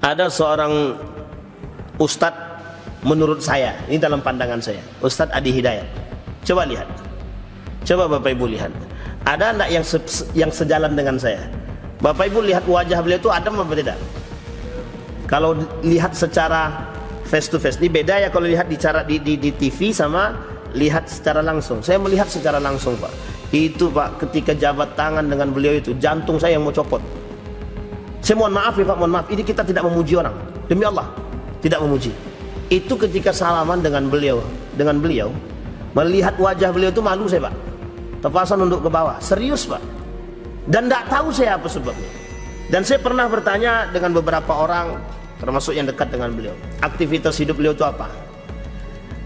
ada seorang ustadz, menurut saya, ini dalam pandangan saya, Ustadz Adi Hidayat. Coba lihat, coba Bapak Ibu lihat, ada enggak yang sejalan dengan saya? Bapak Ibu lihat wajah beliau itu adem apa tidak? Kalau lihat secara face to face, ini beda ya kalau lihat di TV sama lihat secara langsung. Saya melihat secara langsung, Pak. Itu Pak, ketika jabat tangan dengan beliau itu, jantung saya yang mau copot. Saya mohon maaf ya Pak, mohon maaf. Ini kita tidak memuji orang, demi Allah, tidak memuji. Itu ketika salaman dengan beliau, melihat wajah beliau itu malu saya Pak. Terpaksa nunduk ke bawah, serius Pak. Dan tidak tahu saya apa sebabnya. Dan saya pernah bertanya dengan beberapa orang, termasuk yang dekat dengan beliau, aktivitas hidup beliau itu apa?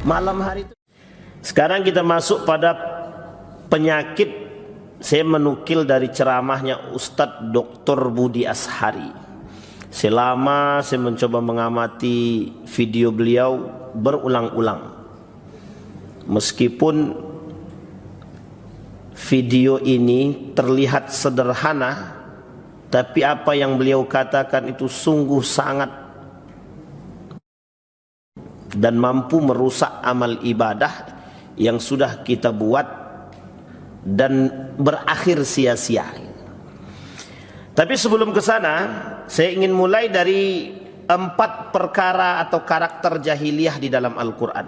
Malam hari itu. Sekarang kita masuk pada penyakit. Saya menukil dari ceramahnya Ustadz Dr. Budi Ashari. Selama saya mencoba mengamati video beliau berulang-ulang, meskipun video ini terlihat sederhana, tapi apa yang beliau katakan itu sungguh sangat dan mampu merusak amal ibadah yang sudah kita buat dan berakhir sia-sia. Tapi sebelum ke sana, saya ingin mulai dari 4 perkara atau karakter jahiliyah di dalam Al-Quran.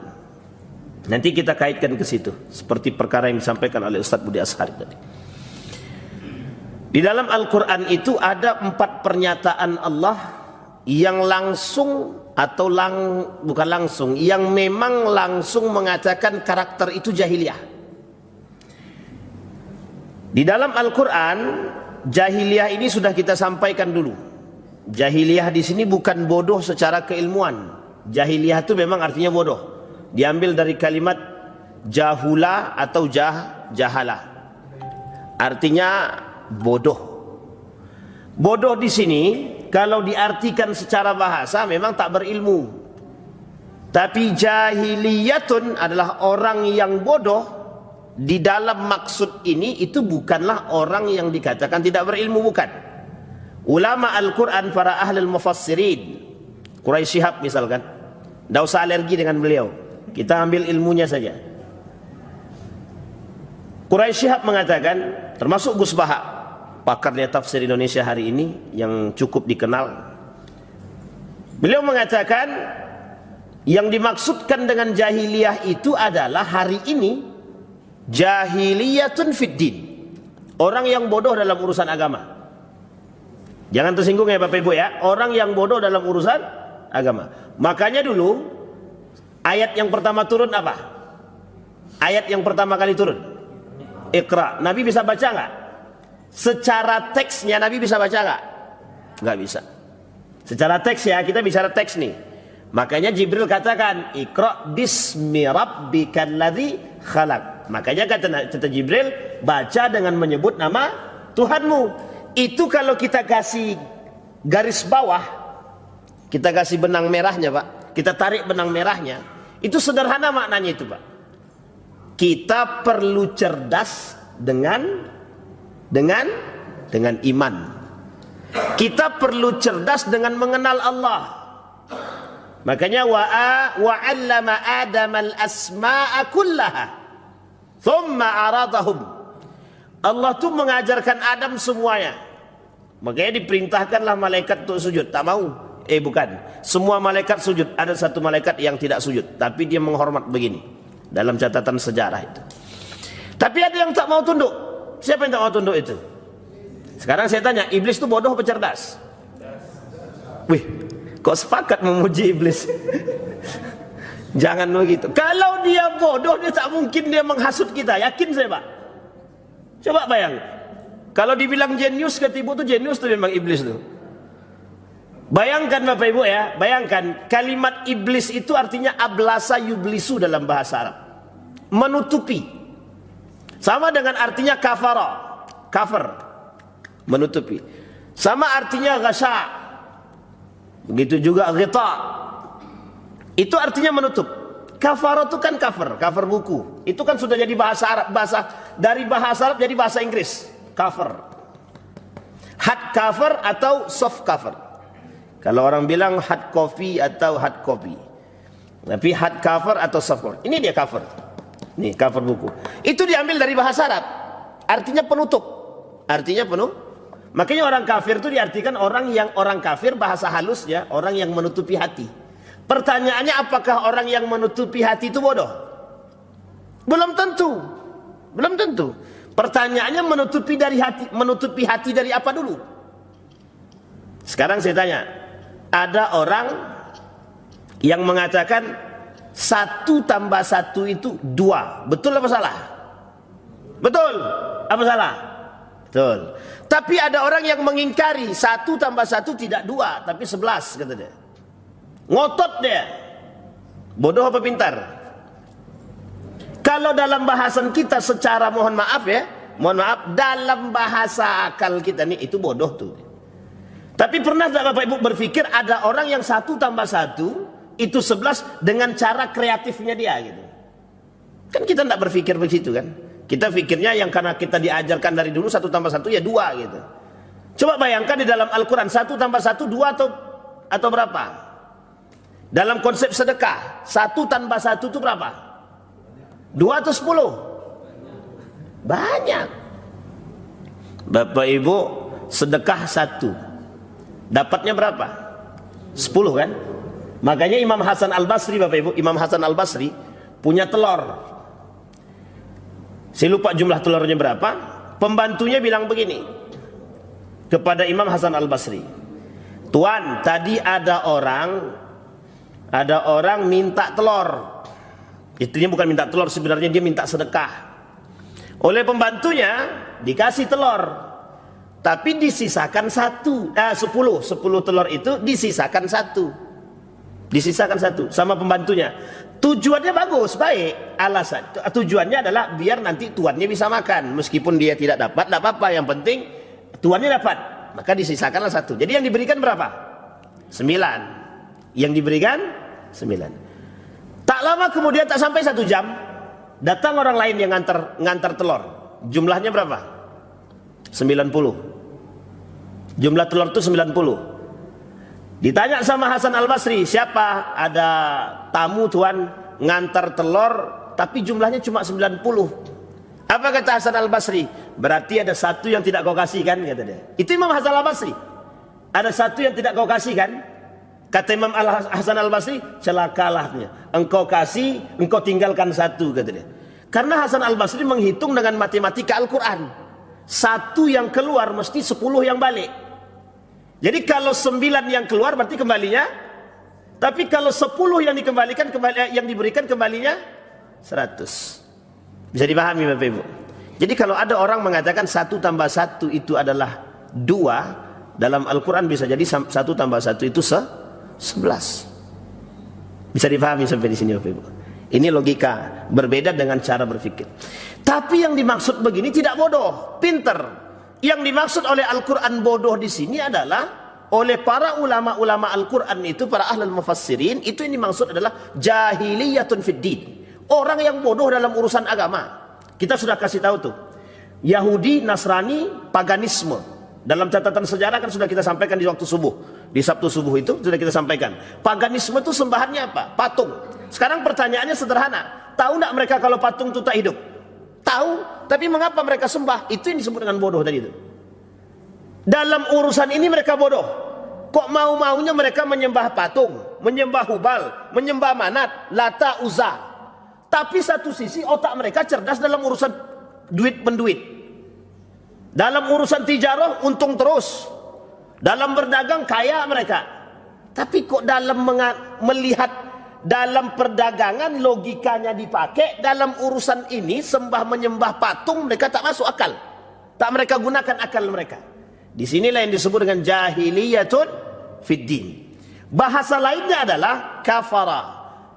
Nanti kita kaitkan ke situ, seperti perkara yang disampaikan oleh Ustadz Budi Ashari tadi. Di dalam Al-Quran itu ada 4 pernyataan Allah yang langsung atau bukan langsung, yang memang langsung mengatakan karakter itu jahiliyah. Di dalam Al-Quran, jahiliyah ini sudah kita sampaikan dulu. Jahiliyah di sini bukan bodoh secara keilmuan. Jahiliyah itu memang artinya bodoh. Diambil dari kalimat jahula atau jahalah. Artinya bodoh. Bodoh di sini kalau diartikan secara bahasa memang tak berilmu. Tapi jahiliyatun adalah orang yang bodoh. Di dalam maksud ini itu bukanlah orang yang dikatakan tidak berilmu, bukan. Ulama Al-Quran, para ahli mufassirin, Quraisy Shihab misalkan, tidak usah alergi dengan beliau, kita ambil ilmunya saja. Quraisy Shihab mengatakan, termasuk Gus Baha, pakarnya tafsir Indonesia hari ini yang cukup dikenal, beliau mengatakan yang dimaksudkan dengan jahiliyah itu adalah hari ini jahiliyatun fid din, orang yang bodoh dalam urusan agama. Jangan tersinggung ya Bapak Ibu ya, orang yang bodoh dalam urusan agama. Makanya dulu ayat yang pertama turun apa? Ayat yang pertama kali turun Iqra. Nabi bisa baca nggak? Secara teksnya Nabi bisa baca nggak? Nggak bisa. Secara teks ya, kita bicara teks nih. Makanya Jibril katakan Iqra bismi rabbikal ladzi khalaq. Makanya kata Jibril, baca dengan menyebut nama Tuhanmu. Itu kalau kita kasih garis bawah, kita kasih benang merahnya Pak, kita tarik benang merahnya, itu sederhana maknanya itu Pak. Kita perlu cerdas dengan iman. Kita perlu cerdas dengan mengenal Allah. Makanya wa'allama Adam al-asma'a kullaha thumma aradahum. Allah tuh mengajarkan Adam semuanya. Makanya diperintahkanlah malaikat untuk sujud. Tak mau. Bukan. Semua malaikat sujud. Ada satu malaikat yang tidak sujud, tapi dia menghormat begini. Dalam catatan sejarah itu. Tapi ada yang tak mau tunduk. Siapa yang tak mau tunduk itu? Sekarang saya tanya, iblis itu bodoh atau cerdas? Wih, kok sepakat memuji iblis? Jangan begitu. Kalau dia bodoh, dia tak mungkin dia menghasut kita. Yakin saya Pak. Coba bayang. Kalau dibilang jenius ketipu itu jenius itu memang iblis itu. Bayangkan Bapak Ibu ya. Bayangkan kalimat iblis itu artinya ablasa yublisu dalam bahasa Arab. Menutupi. Sama dengan artinya kafara. Kafir. Menutupi. Sama artinya ghasya. Begitu juga ghita. Itu artinya menutup. Kafar itu kan cover buku. Itu kan sudah jadi bahasa Arab, dari bahasa Arab jadi bahasa Inggris. Cover. Hard cover atau soft cover. Kalau orang bilang hard copy atau hard copy, tapi hard cover atau soft cover. Ini dia cover. Nih cover buku. Itu diambil dari bahasa Arab. Artinya penutup. Artinya penuh. Makanya orang kafir itu diartikan orang kafir, bahasa halusnya orang yang menutupi hati. Pertanyaannya, apakah orang yang menutupi hati itu bodoh? Belum tentu. Belum tentu. Pertanyaannya menutupi hati dari apa dulu? Sekarang saya tanya, ada orang yang mengatakan 1 tambah 1 itu 2. Betul apa salah? Betul. Apa salah? Betul. Tapi ada orang yang mengingkari 1 tambah 1 tidak 2 tapi 11, kata dia. Ngotot dia. Bodoh apa pintar? Kalau dalam bahasan kita secara mohon maaf, dalam bahasa akal kita nih itu bodoh tuh. Tapi pernah tak Bapak Ibu berpikir ada orang yang 1 tambah 1 itu 11 dengan cara kreatifnya dia gitu. Kan kita tidak berpikir begitu kan. Kita pikirnya yang karena kita diajarkan dari dulu 1 tambah 1 ya 2 gitu. Coba bayangkan di dalam Al-Quran 1 tambah 1 2 atau berapa? Dalam konsep sedekah 1 tambah 1 itu berapa? 2 atau 10? Banyak. Bapak Ibu sedekah 1 dapatnya berapa? 10 kan? Makanya Imam Hasan Al-Basri, Bapak Ibu, Imam Hasan Al-Basri punya telur. Saya lupa jumlah telurnya berapa. Pembantunya bilang begini kepada Imam Hasan Al-Basri, "Tuan, tadi ada orang minta telur." Istrinya bukan minta telur, sebenarnya dia minta sedekah. Oleh pembantunya dikasih telur, tapi disisakan 10 telur itu disisakan 1. Disisakan 1 sama pembantunya. Tujuannya bagus, baik. Alasan tujuannya adalah biar nanti tuannya bisa makan, meskipun dia tidak dapat, tidak apa-apa. Yang penting tuannya dapat. Maka disisakanlah 1. Jadi yang diberikan berapa? 9. Yang diberikan 9. Tak lama kemudian, tak sampai 1 jam, datang orang lain yang ngantar telur. Jumlahnya berapa? 90. Jumlah telur itu 90. Ditanya sama Hasan Al-Basri, siapa? Ada tamu tuan ngantar telur tapi jumlahnya cuma 90. Apa kata Hasan Al-Basri? Berarti ada 1 yang tidak kau kasih kan, kata dia. Itu Imam Hasan Al-Basri. Ada 1 yang tidak kau kasih kan? Kata Imam Hasan Al-Basri, celakalahnya. Engkau kasih, engkau tinggalkan 1, kata dia. Karena Hasan Al-Basri menghitung dengan matematika Al-Quran. 1 yang keluar mesti 10 yang balik. Jadi kalau 9 yang keluar berarti kembalinya. Tapi kalau 10 yang dikembalikan, yang diberikan kembalinya 100. Bisa dipahami Bapak Ibu? Jadi kalau ada orang mengatakan 1 tambah 1 itu adalah 2, dalam Al-Quran bisa jadi 1 tambah 1 itu 11. Bisa dipahami sampai di sini Bapak Ibu? Ini logika, berbeda dengan cara berpikir. Tapi yang dimaksud begini tidak bodoh, pinter. Yang dimaksud oleh Al-Quran bodoh di sini adalah oleh para ulama-ulama Al-Quran itu, para ahlul mufassirin, itu yang dimaksud adalah jahiliyatun fid din. Orang yang bodoh dalam urusan agama. Kita sudah kasih tahu tuh. Yahudi, Nasrani, paganisme. Dalam catatan sejarah kan sudah kita sampaikan di waktu subuh. Di Sabtu subuh itu sudah kita sampaikan. Paganisme itu sembahannya apa? Patung. Sekarang pertanyaannya sederhana. Tahu enggak mereka kalau patung itu tak hidup? Tahu, tapi mengapa mereka sembah? Itu yang disebut dengan bodoh tadi itu. Dalam urusan ini mereka bodoh. Kok mau-maunya mereka menyembah patung, menyembah Hubal, menyembah Manat, Lata, Uzza. Tapi satu sisi otak mereka cerdas dalam urusan duit menduit. Dalam urusan tijarah untung terus. Dalam berdagang kaya mereka. Tapi kok dalam melihat dalam perdagangan logikanya dipakai, dalam urusan ini sembah menyembah patung mereka tak masuk akal. Tak mereka gunakan akal mereka. Di sinilah yang disebut dengan jahiliyatun fid din. Bahasa lainnya adalah kafara.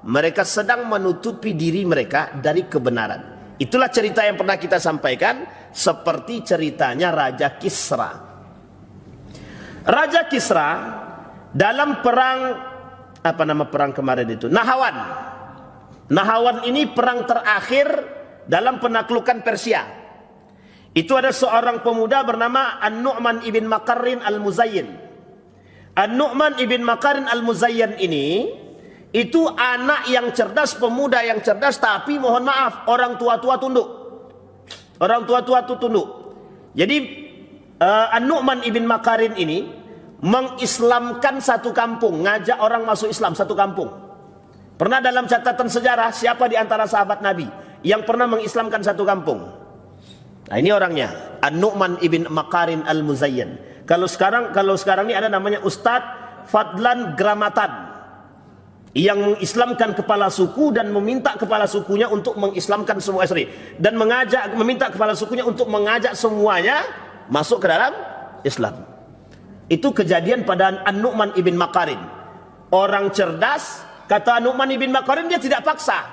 Mereka sedang menutupi diri mereka dari kebenaran. Itulah cerita yang pernah kita sampaikan, seperti ceritanya Raja Kisra. Raja Kisra dalam perang, apa nama perang kemarin itu? Nahawan. Nahawan ini perang terakhir dalam penaklukan Persia. Itu ada seorang pemuda bernama An-Nu'man ibn Maqarrin al-Muzayyin. An-Nu'man ibn Makarin al-Muzayyan ini itu anak yang cerdas, pemuda yang cerdas, tapi mohon maaf orang tua-tua tunduk. Orang tua-tua itu tunduk. Jadi An-Nu'man ibn Makarin ini mengislamkan satu kampung, ngajak orang masuk Islam satu kampung. Pernah dalam catatan sejarah siapa di antara sahabat Nabi yang pernah mengislamkan satu kampung? Nah, ini orangnya, An-Nu'man ibn Makarin al-Muzayyan. Kalau sekarang ini ada namanya Ustadz Fadlan Gramatan yang mengislamkan kepala suku dan meminta kepala sukunya untuk mengislamkan semua istri dan meminta kepala sukunya untuk mengajak semuanya masuk ke dalam Islam. Itu kejadian pada An-Nu'man ibn Makarin. Orang cerdas, kata An-Nu'man ibn Makarin, dia tidak paksa.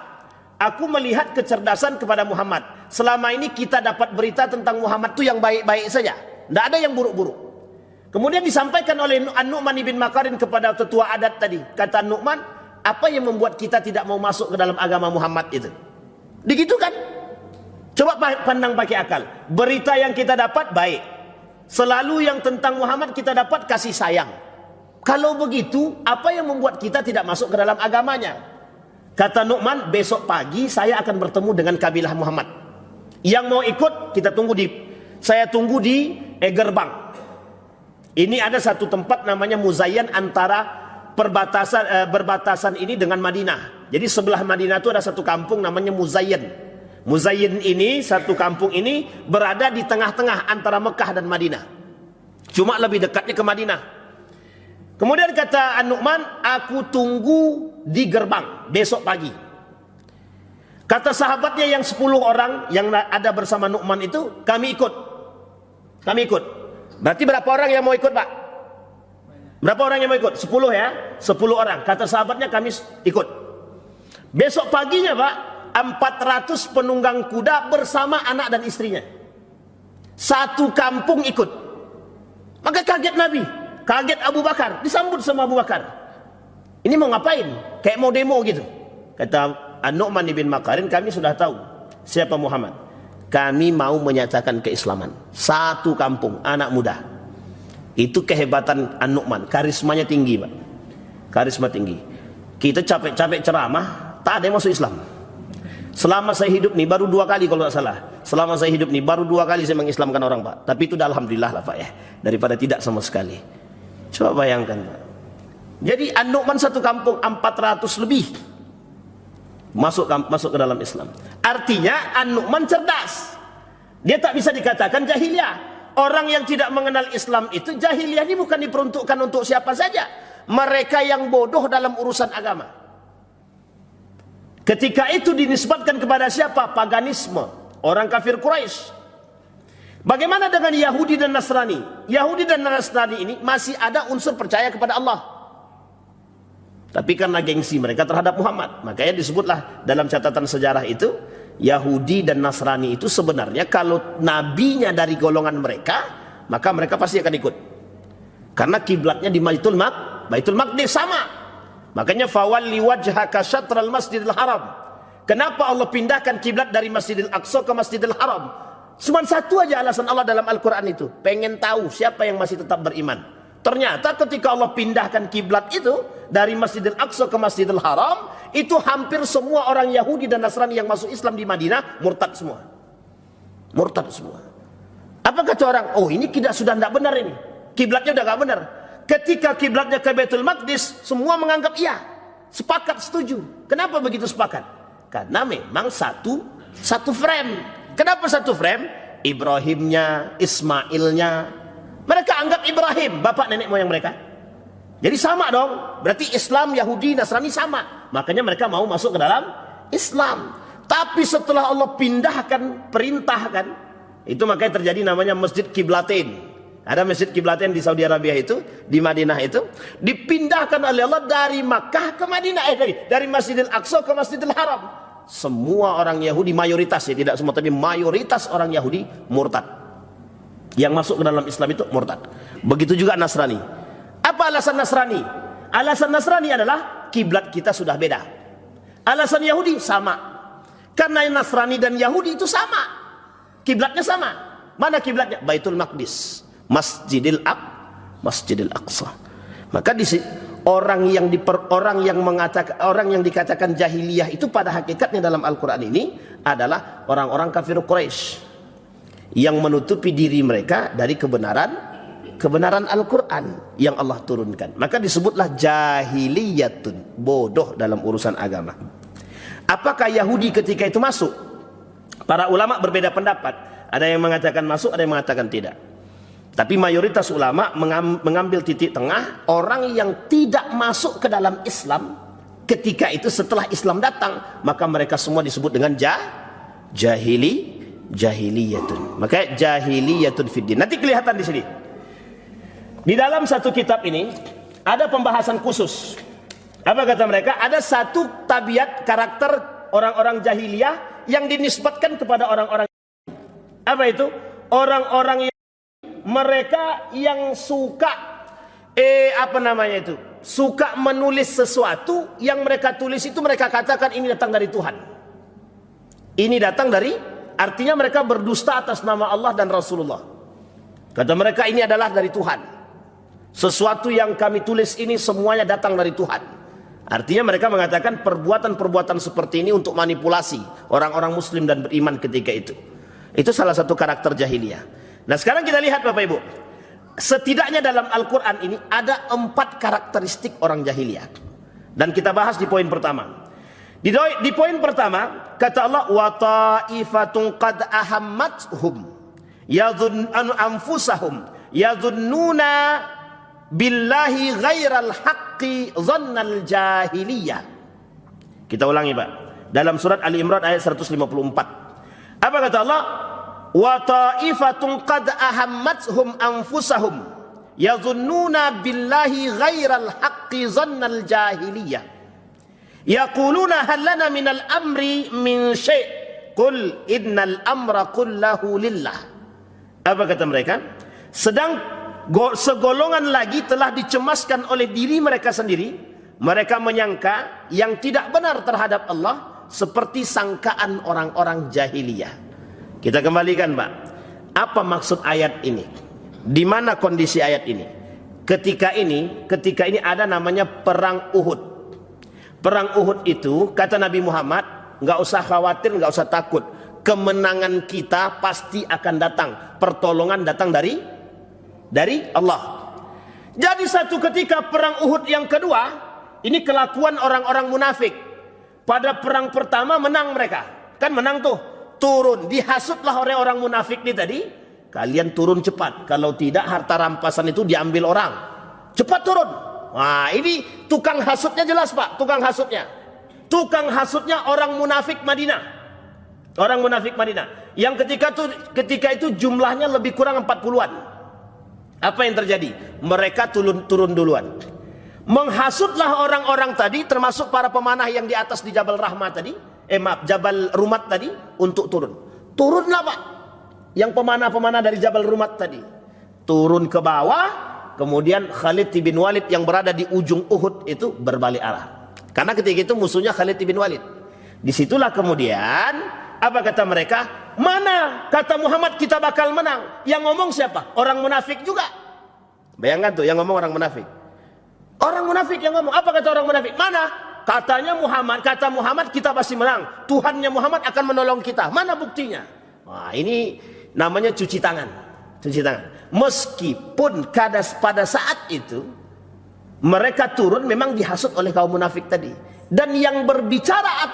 Aku melihat kecerdasan kepada Muhammad. Selama ini kita dapat berita tentang Muhammad itu yang baik-baik saja, tidak ada yang buruk-buruk. Kemudian disampaikan oleh An-Nu'man ibn Makarin kepada tetua adat tadi. Kata An-Nu'man, apa yang membuat kita tidak mau masuk ke dalam agama Muhammad itu? Begitu kan? Coba pandang pakai akal. Berita yang kita dapat baik. Selalu yang tentang Muhammad kita dapat kasih sayang. Kalau begitu, apa yang membuat kita tidak masuk ke dalam agamanya? Kata Nu'man, besok pagi saya akan bertemu dengan kabilah Muhammad. Yang mau ikut, saya tunggu di gerbang. Ini ada satu tempat namanya Muzayyan antara berbatasan ini dengan Madinah. Jadi sebelah Madinah itu ada satu kampung namanya Muzayyan. Muzayyan ini, satu kampung ini berada di tengah-tengah antara Mekah dan Madinah. Cuma lebih dekatnya ke Madinah. Kemudian kata An-Nu'man, aku tunggu di gerbang besok pagi. Kata sahabatnya yang 10 orang yang ada bersama Nu'man itu, kami ikut. Berarti berapa orang yang mau ikut, Pak? Berapa orang yang mau ikut? 10 ya? 10 orang. Kata sahabatnya, kami ikut. Besok paginya, Pak, 400 penunggang kuda bersama anak dan istrinya. Satu kampung ikut. Maka kaget Nabi, kaget Abu Bakar, disambut sama Abu Bakar. Ini mau ngapain? Kayak mau demo gitu. Kata An-Nu'man ibn Makarin, kami sudah tahu siapa Muhammad. Kami mau menyatakan keislaman. Satu kampung, anak muda. Itu kehebatan An-Nu'man. Karismanya tinggi, Pak. Karisma tinggi. Kita capek-capek ceramah, tak ada yang masuk Islam. Selama saya hidup nih, baru 2 kali kalau tidak salah. Selama saya hidup nih, baru 2 kali saya mengislamkan orang, Pak. Tapi itu dah alhamdulillah lah, Pak ya. Daripada tidak sama sekali. Coba bayangkan, Pak. Jadi An-Nu'man satu kampung, 400 lebih. Masuk ke dalam Islam. Artinya An-Nu'man cerdas. Dia tak bisa dikatakan jahiliyah. Orang yang tidak mengenal Islam itu, jahiliyah ini bukan diperuntukkan untuk siapa saja. Mereka yang bodoh dalam urusan agama. Ketika itu dinisbatkan kepada siapa? Paganisme, orang kafir Quraisy. Bagaimana dengan Yahudi dan Nasrani? Yahudi dan Nasrani ini masih ada unsur percaya kepada Allah. Tapi karena gengsi mereka terhadap Muhammad, makanya disebutlah dalam catatan sejarah itu, Yahudi dan Nasrani itu sebenarnya kalau nabinya dari golongan mereka, maka mereka pasti akan ikut. Karena kiblatnya di Baitul Maqdis sama. Makanya fawalli wajhaka syatral Masjidil Haram. Kenapa Allah pindahkan kiblat dari Masjidil Aqsa ke Masjidil Haram? Cuma satu aja alasan Allah dalam Al-Quran itu, pengen tahu siapa yang masih tetap beriman. Ternyata ketika Allah pindahkan kiblat itu dari Masjidil Aqsa ke Masjidil Haram, itu hampir semua orang Yahudi dan Nasrani yang masuk Islam di Madinah murtad semua. Murtad semua. Apa kata orang? Oh, ini sudah tidak benar ini. Kiblatnya sudah tidak benar. Ketika kiblatnya ke Baitul Maqdis, semua menganggap iya. Sepakat, setuju. Kenapa begitu sepakat? Karena memang satu frame. Kenapa satu frame? Ibrahimnya, Ismailnya. Mereka anggap Ibrahim bapak nenek moyang mereka. Jadi sama dong. Berarti Islam, Yahudi, Nasrani sama. Makanya mereka mau masuk ke dalam Islam. Tapi setelah Allah perintahkan, itu makanya terjadi namanya Masjid Kiblatain. Ada Masjid Kiblatain di Saudi Arabia itu, di Madinah itu, dipindahkan oleh Allah dari Makkah ke Madinah, dari Masjidil Aqsa ke Masjidil Haram. Semua orang Yahudi, mayoritas ya, tidak semua, tapi mayoritas orang Yahudi murtad. Yang masuk ke dalam Islam itu murtad. Begitu juga Nasrani. Apa alasan Nasrani? Alasan Nasrani adalah kiblat kita sudah beda. Alasan Yahudi sama. Karena Nasrani dan Yahudi itu sama. Kiblatnya sama. Mana kiblatnya? Baitul Maqdis, Masjidil Aqsa. Maka orang yang dikatakan jahiliyah itu pada hakikatnya dalam Al-Quran ini adalah orang-orang kafir Quraisy yang menutupi diri mereka dari kebenaran Al-Quran yang Allah turunkan. Maka disebutlah jahiliyatun, bodoh dalam urusan agama. Apakah Yahudi ketika itu masuk? Para ulama berbeda pendapat. Ada yang mengatakan masuk, ada yang mengatakan tidak. Tapi mayoritas ulama mengambil titik tengah, orang yang tidak masuk ke dalam Islam ketika itu setelah Islam datang, maka mereka semua disebut dengan jahiliyatun. Maka jahiliyatun fiddin. Nanti kelihatan di sini. Di dalam satu kitab ini ada pembahasan khusus. Apa kata mereka? Ada satu tabiat karakter orang-orang jahiliyah yang dinisbatkan kepada orang-orang. Apa itu? Orang-orang mereka yang suka suka menulis sesuatu yang mereka tulis itu mereka katakan ini datang dari Tuhan. Ini datang dari, artinya mereka berdusta atas nama Allah dan Rasulullah. Kata mereka ini adalah dari Tuhan. Sesuatu yang kami tulis ini semuanya datang dari Tuhan. Artinya mereka mengatakan perbuatan-perbuatan seperti ini untuk manipulasi orang-orang muslim dan beriman ketika itu. Itu salah satu karakter jahiliyah. Nah sekarang kita lihat Bapak Ibu, setidaknya dalam Al-Quran ini ada 4 karakteristik orang jahiliyah, dan kita bahas di poin pertama. Di poin pertama kata Allah, wa ta'ifatun qad ahammathum yadhunnu anfusahum yadhunnuna billahi ghairal haqqi dhannal jahiliyah. Kita ulangi Pak, dalam surat Ali Imran ayat 154. Apa kata Allah? Wa ta'ifatun qad ahammathum anfusahum yadhunnuna billahi ghairal haqqi dhannal jahiliyah yaquluna hal lana minal amri min syai' qul innal amra kullahu lillah. Apa kata mereka? Segolongan lagi telah dicemaskan oleh diri mereka sendiri. Mereka menyangka yang tidak benar terhadap Allah seperti sangkaan orang-orang jahiliyah. Kita kembalikan Pak, apa maksud ayat ini? Di mana kondisi ayat ini? Ketika ini ada namanya perang Uhud. Perang Uhud itu kata Nabi Muhammad, nggak usah khawatir, nggak usah takut. Kemenangan kita pasti akan datang. Pertolongan datang dari Allah. Jadi satu ketika perang Uhud yang kedua, ini kelakuan orang-orang munafik. Pada perang pertama menang mereka, kan menang tuh. Turun, dihasutlah oleh orang munafik ini tadi, kalian turun cepat, kalau tidak harta rampasan itu diambil orang, cepat turun. Wah ini tukang hasutnya jelas Pak, tukang hasutnya orang munafik Madinah, yang ketika itu jumlahnya lebih kurang 40-an. Apa yang terjadi? Mereka turun duluan, menghasutlah orang-orang tadi, termasuk para pemanah yang di atas di Jabal Rahmah tadi, Jabal Rumat tadi, untuk turun. Turunlah Pak, yang pemanah-pemanah dari Jabal Rumat tadi turun ke bawah. Kemudian Khalid bin Walid yang berada di ujung Uhud itu berbalik arah, karena ketika itu musuhnya Khalid bin Walid. Disitulah kemudian apa kata mereka? Mana kata Muhammad kita bakal menang? Yang ngomong siapa? Orang munafik juga. Bayangkan tuh, yang ngomong orang munafik. Orang munafik yang ngomong. Apa kata orang munafik? Mana? Kata Muhammad kita pasti menang. Tuhannya Muhammad akan menolong kita. Mana buktinya? Wah, ini namanya cuci tangan. Meskipun pada saat itu mereka turun memang dihasut oleh kaum munafik tadi. Dan yang berbicara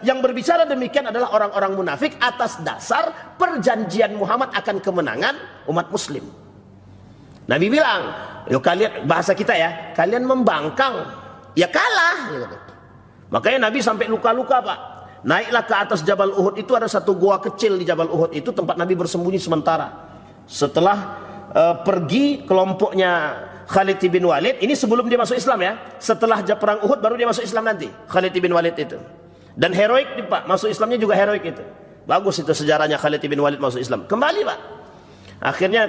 yang berbicara demikian adalah orang-orang munafik atas dasar perjanjian Muhammad akan kemenangan umat muslim. Nabi bilang, "Yo kalian, bahasa kita ya, kalian membangkang, ya kalah." Gitu. Makanya Nabi sampai luka-luka Pak. Naiklah ke atas Jabal Uhud, itu ada satu gua kecil di Jabal Uhud, itu tempat Nabi bersembunyi sementara. Setelah pergi kelompoknya Khalid bin Walid, ini sebelum dia masuk Islam ya. Setelah perang Uhud baru dia masuk Islam nanti, Khalid bin Walid itu. Dan heroik nih Pak, masuk Islamnya juga heroik itu. Bagus itu sejarahnya Khalid bin Walid masuk Islam. Kembali Pak. Akhirnya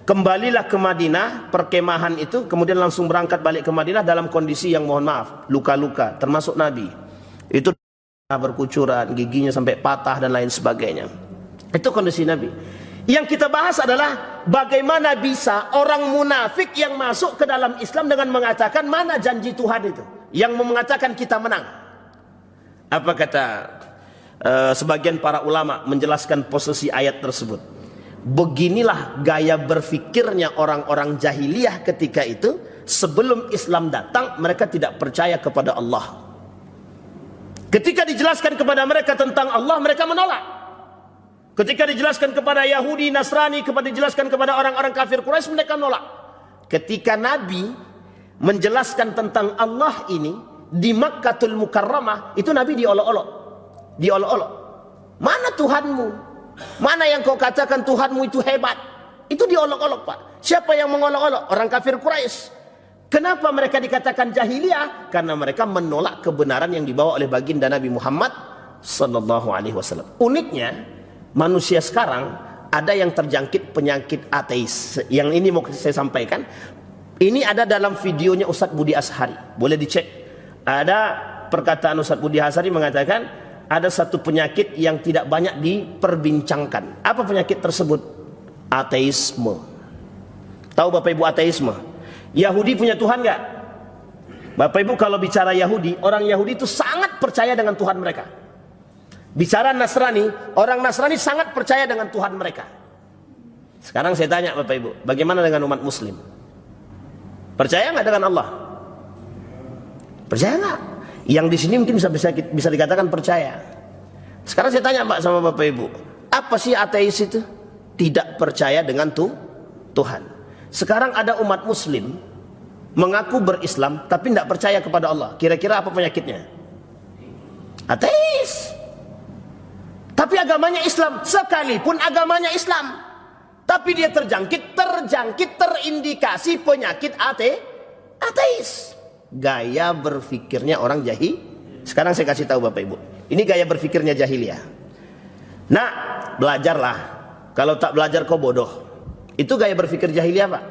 kembalilah ke Madinah, perkemahan itu, kemudian langsung berangkat balik ke Madinah dalam kondisi yang mohon maaf, luka-luka, termasuk Nabi. Itu berkucuran, giginya sampai patah dan lain sebagainya. Itu kondisi Nabi. Yang kita bahas adalah bagaimana bisa orang munafik yang masuk ke dalam Islam dengan mengatakan mana janji Tuhan itu, yang mengatakan kita menang. Apa kata sebagian para ulama menjelaskan posisi ayat tersebut? Beginilah gaya berfikirnya orang-orang jahiliyah ketika itu. Sebelum Islam datang, mereka tidak percaya kepada Allah. Ketika dijelaskan kepada mereka tentang Allah, mereka menolak. Ketika dijelaskan kepada Yahudi, Nasrani, dijelaskan kepada orang-orang kafir Quraisy, mereka menolak. Ketika Nabi menjelaskan tentang Allah ini di Makkatul Mukarramah, itu Nabi diolok-olok. Diolok-olok. Mana Tuhanmu? Mana yang kau katakan Tuhanmu itu hebat? Itu diolok-olok, Pak. Siapa yang mengolok-olok? Orang kafir Quraisy. Kenapa mereka dikatakan jahiliyah? Karena mereka menolak kebenaran yang dibawa oleh baginda Nabi Muhammad sallallahu alaihi wasallam. Uniknya, manusia sekarang ada yang terjangkit penyakit ateis. Yang ini mau saya sampaikan. Ini ada dalam videonya Ustadz Budi Ashari. Boleh dicek. Ada perkataan Ustadz Budi Ashari mengatakan ada satu penyakit yang tidak banyak diperbincangkan. Apa penyakit tersebut? Ateisme. Tahu Bapak Ibu ateisme? Yahudi punya Tuhan nggak? Bapak Ibu kalau bicara Yahudi, orang Yahudi itu sangat percaya dengan Tuhan mereka. Bicara Nasrani, orang Nasrani sangat percaya dengan Tuhan mereka. Sekarang saya tanya Bapak Ibu, bagaimana dengan umat Muslim? Percaya nggak dengan Allah? Percaya nggak? Yang di sini mungkin bisa dikatakan percaya. Sekarang saya tanya Pak sama Bapak Ibu, apa sih ateis itu? Tidak percaya dengan Tuhan. Sekarang ada umat Muslim mengaku berislam tapi tidak percaya kepada Allah. Kira-kira apa penyakitnya? Ateis. Tapi agamanya Islam, sekalipun agamanya Islam, tapi dia terjangkit terindikasi penyakit ateis. Gaya berfikirnya orang jahil. Sekarang saya kasih tahu Bapak Ibu, ini gaya berfikirnya jahiliyah. Nah, belajarlah. Kalau tak belajar kau bodoh. Itu gaya berfikir jahiliyah, Pak.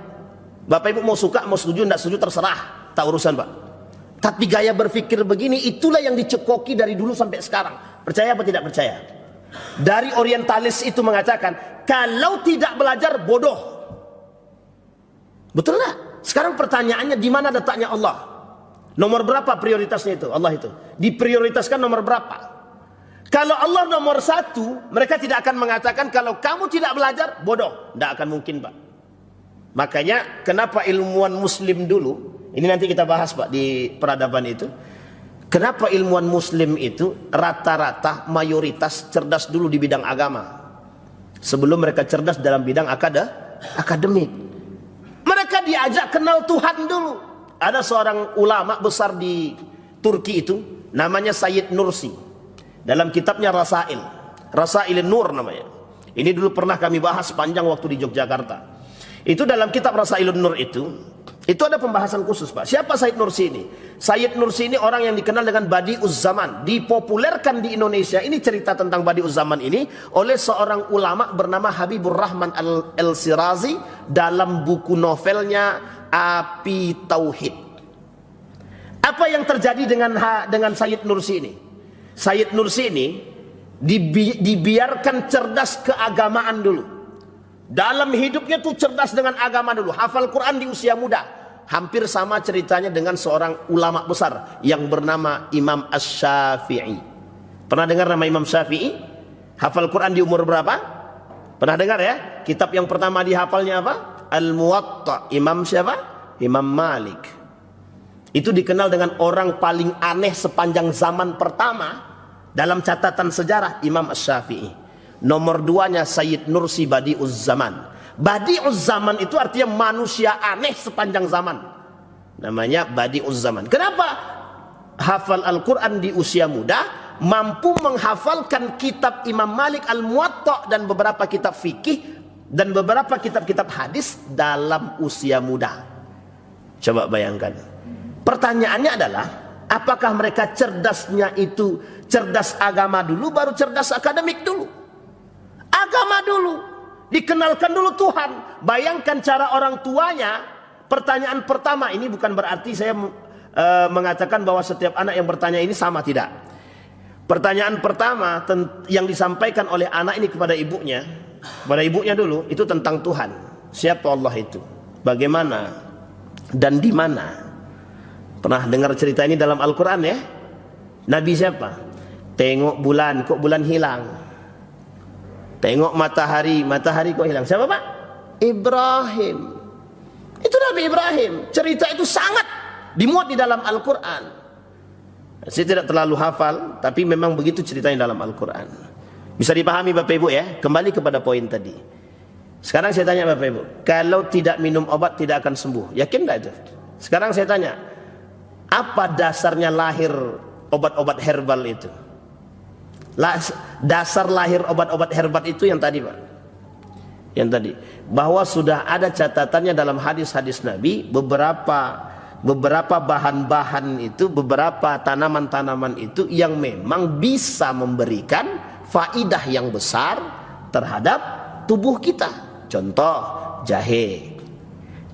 Bapak Ibu mau suka, mau setuju, tidak setuju, terserah, tak urusan, Pak. Tapi gaya berfikir begini, itulah yang dicekoki dari dulu sampai sekarang. Percaya apa tidak percaya? Dari orientalis itu mengatakan, kalau tidak belajar, bodoh. Betul nggak? Sekarang pertanyaannya, di mana letaknya Allah? Nomor berapa prioritasnya itu? Allah itu diprioritaskan nomor berapa? Kalau Allah nomor satu, mereka tidak akan mengatakan kalau kamu tidak belajar, bodoh. Tidak akan mungkin, Pak. Makanya kenapa ilmuwan Muslim dulu, ini nanti kita bahas Pak di peradaban itu. Kenapa ilmuwan Muslim itu rata-rata mayoritas cerdas dulu di bidang agama, sebelum mereka cerdas dalam bidang akademik. Mereka diajak kenal Tuhan dulu. Ada seorang ulama besar di Turki itu, namanya Sayyid Nursi. Dalam kitabnya Rasail Nur namanya. Ini dulu pernah kami bahas panjang waktu di Yogyakarta. Itu dalam kitab Rasail Nur itu ada pembahasan khusus, Pak. Siapa Sayyid Nursi ini? Sayyid Nursi ini orang yang dikenal dengan Badi'uz Zaman. Dipopulerkan di Indonesia, ini cerita tentang Badi'uz Zaman ini, oleh seorang ulama bernama Habibur Rahman Al-Sirazi dalam buku novelnya Api Tauhid. Apa yang terjadi dengan Sayyid Nursi ini? Sayyid Nursi ini dibiarkan cerdas keagamaan dulu. Dalam hidupnya tuh cerdas dengan agama dulu. Hafal Quran di usia muda. Hampir sama ceritanya dengan seorang ulama besar yang bernama Imam Asy-Syafi'i. Pernah dengar nama Imam Syafi'i? Hafal Quran di umur berapa? Pernah dengar ya? Kitab yang pertama dihafalnya apa? Al-Muwatta. Imam siapa? Imam Malik. Itu dikenal dengan orang paling aneh sepanjang zaman pertama. Dalam catatan sejarah Imam Asy-Syafi'i. Nomor duanya Sayyid Nursi Badi'uz Zaman. Badi'uz Zaman itu artinya manusia aneh sepanjang zaman. Namanya Badi'uz Zaman. Kenapa hafal Al-Quran di usia muda? Mampu menghafalkan kitab Imam Malik Al-Muwatta dan beberapa kitab fikih dan beberapa kitab-kitab hadis dalam usia muda. Coba bayangkan. Pertanyaannya adalah, apakah mereka cerdasnya itu cerdas agama dulu baru cerdas akademik dulu? Agama dulu, dikenalkan dulu Tuhan. Bayangkan cara orang tuanya. Pertanyaan pertama, ini bukan berarti saya mengatakan bahwa setiap anak yang bertanya ini sama, tidak. Pertanyaan pertama yang disampaikan oleh anak ini kepada ibunya, kepada ibunya dulu, itu tentang Tuhan. Siapa Allah itu? Bagaimana dan di mana? Pernah dengar cerita ini dalam Al-Quran ya? Nabi siapa? Tengok bulan, kok bulan hilang. Tengok matahari, matahari kok hilang. Siapa Pak? Ibrahim. Itu Nabi Ibrahim. Cerita itu sangat dimuat di dalam Al-Quran. Saya tidak terlalu hafal, tapi memang begitu ceritanya dalam Al-Quran. Bisa dipahami Bapak Ibu ya? Kembali kepada poin tadi. Sekarang saya tanya Bapak Ibu, kalau tidak minum obat tidak akan sembuh, yakin tidak itu? Sekarang saya tanya, apa dasarnya lahir obat-obat herbal itu? Dasar lahir obat-obat herbal itu yang tadi Pak, yang tadi, bahwa sudah ada catatannya dalam hadis-hadis Nabi, beberapa bahan-bahan itu, beberapa tanaman-tanaman itu yang memang bisa memberikan faidah yang besar terhadap tubuh kita. Contoh jahe,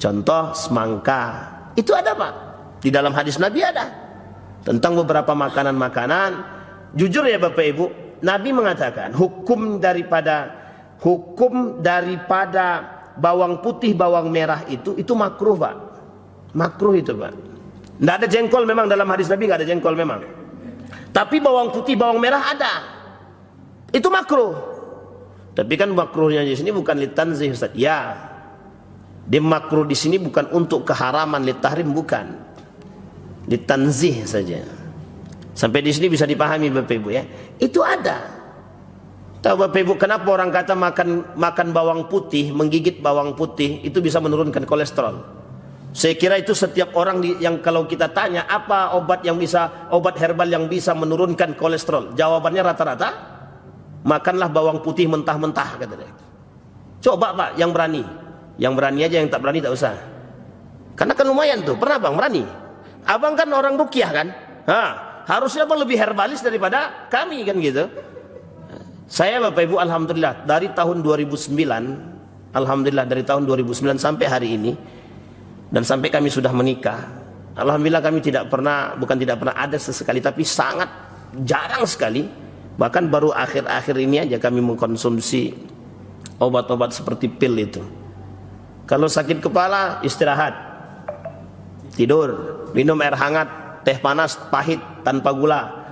contoh semangka, itu ada Pak, di dalam hadis Nabi ada tentang beberapa makanan-makanan. Jujur ya Bapak Ibu, Nabi mengatakan hukum daripada bawang putih, bawang merah itu makruh Pak. Makruh itu Pak. Tidak ada jengkol memang dalam hadis Nabi, nggak ada jengkol memang. Tapi bawang putih, bawang merah ada. Itu makruh. Tapi kan makruhnya di sini bukan litanzih Ustaz. Ya. Dia makruh di sini bukan untuk keharaman, litahrim bukan. Litanzih saja. Sampai di sini bisa dipahami Bapak Ibu ya. Itu ada. Tahu Bapak Ibu kenapa orang kata makan bawang putih, menggigit bawang putih itu bisa menurunkan kolesterol? Saya kira itu setiap orang yang kalau kita tanya apa obat herbal yang bisa menurunkan kolesterol, jawabannya rata-rata makanlah bawang putih mentah-mentah kata dia. Coba Pak yang berani aja, yang tak berani tak usah. Karena kan lumayan tuh, pernah Bang berani? Abang kan orang ruqyah kan? Harusnya Abang lebih herbalis daripada kami kan gitu. Saya Bapak Ibu alhamdulillah dari tahun 2009, alhamdulillah dari tahun 2009 sampai hari ini, dan sampai kami sudah menikah, alhamdulillah kami bukan tidak pernah ada sesekali, tapi sangat jarang sekali. Bahkan baru akhir-akhir ini aja kami mengkonsumsi obat-obat seperti pil itu. Kalau sakit kepala istirahat, tidur, minum air hangat, teh panas pahit tanpa gula,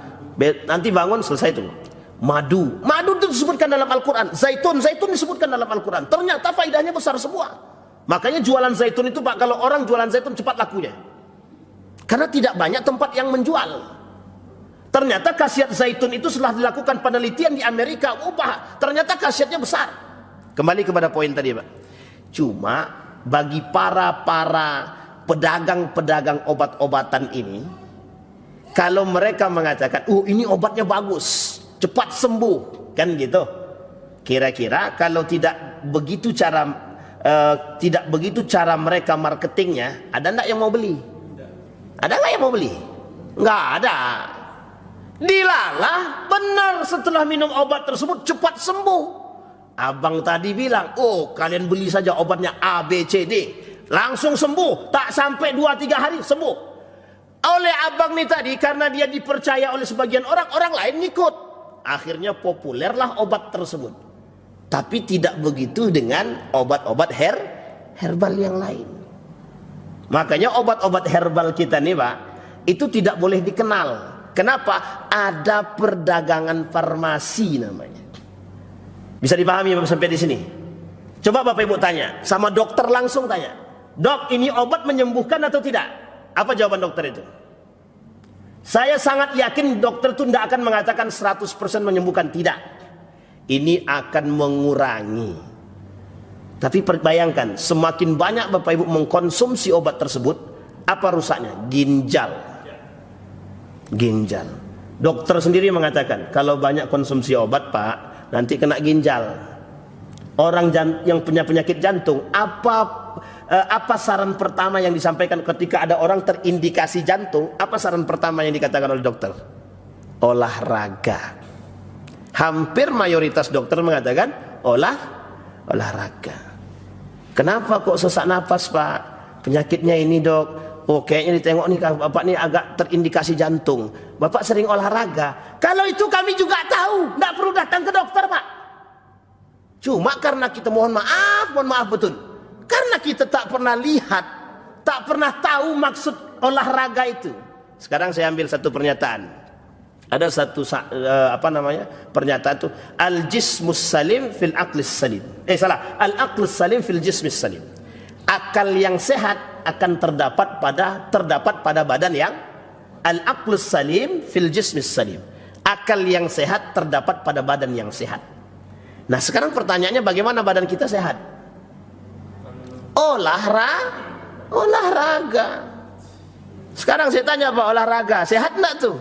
nanti bangun selesai itu. Madu itu disebutkan dalam Al-Quran. Zaitun disebutkan dalam Al-Quran. Ternyata faidahnya besar semua. Makanya jualan zaitun itu Pak, kalau orang jualan zaitun cepat lakunya, karena tidak banyak tempat yang menjual. Ternyata khasiat zaitun itu setelah dilakukan penelitian di Amerika, ternyata khasiatnya besar. Kembali kepada poin tadi Pak. Cuma bagi para pedagang-pedagang obat-obatan ini, kalau mereka mengatakan, ini obatnya bagus, cepat sembuh, kan gitu. Kira-kira kalau tidak begitu cara mereka marketingnya, ada enggak yang mau beli? Ada enggak yang mau beli? Enggak ada. Dilalah benar setelah minum obat tersebut cepat sembuh. Abang tadi bilang, kalian beli saja obatnya A, B, C, D, langsung sembuh. Tak sampai 2-3 hari sembuh. Oleh abang nih tadi, karena dia dipercaya oleh sebagian orang lain ngikut. Akhirnya populerlah obat tersebut. Tapi tidak begitu dengan obat-obat herbal yang lain. Makanya obat-obat herbal kita nih Pak, itu tidak boleh dikenal. Kenapa? Ada perdagangan farmasi namanya. Bisa dipahami Bapak sampai di sini? Coba Bapak Ibu tanya sama dokter, langsung tanya, "Dok, ini obat menyembuhkan atau tidak?" Apa jawaban dokter itu? Saya sangat yakin dokter itu tidak akan mengatakan 100% menyembuhkan, tidak. Ini akan mengurangi. Tapi bayangkan, semakin banyak Bapak Ibu mengkonsumsi obat tersebut, apa rusaknya? Ginjal. Dokter sendiri mengatakan, kalau banyak konsumsi obat Pak, nanti kena ginjal. Orang yang punya penyakit jantung, apa saran pertama yang disampaikan ketika ada orang terindikasi jantung? Apa saran pertama yang dikatakan oleh dokter? Olahraga. Hampir mayoritas dokter mengatakan olahraga. Kenapa kok sesak napas Pak? Penyakitnya ini Dok. Kayaknya ditengok nih Bapak nih agak terindikasi jantung. Bapak sering olahraga. Kalau itu kami juga tahu, tidak perlu datang ke dokter Pak. Cuma karena kita mohon maaf betul. Karena kita tak pernah lihat, tak pernah tahu maksud olahraga itu. Sekarang saya ambil satu pernyataan. Ada satu pernyataan itu al-jismus salim fil aqlis salim. Al-aqlis salim fil jismis salim. Akal yang sehat akan terdapat pada badan yang al-aqlis salim fil jismis salim. Akal yang sehat terdapat pada badan yang sehat. Nah, sekarang pertanyaannya bagaimana badan kita sehat? Olahraga. Sekarang saya tanya Pak, olahraga sehat enggak tuh?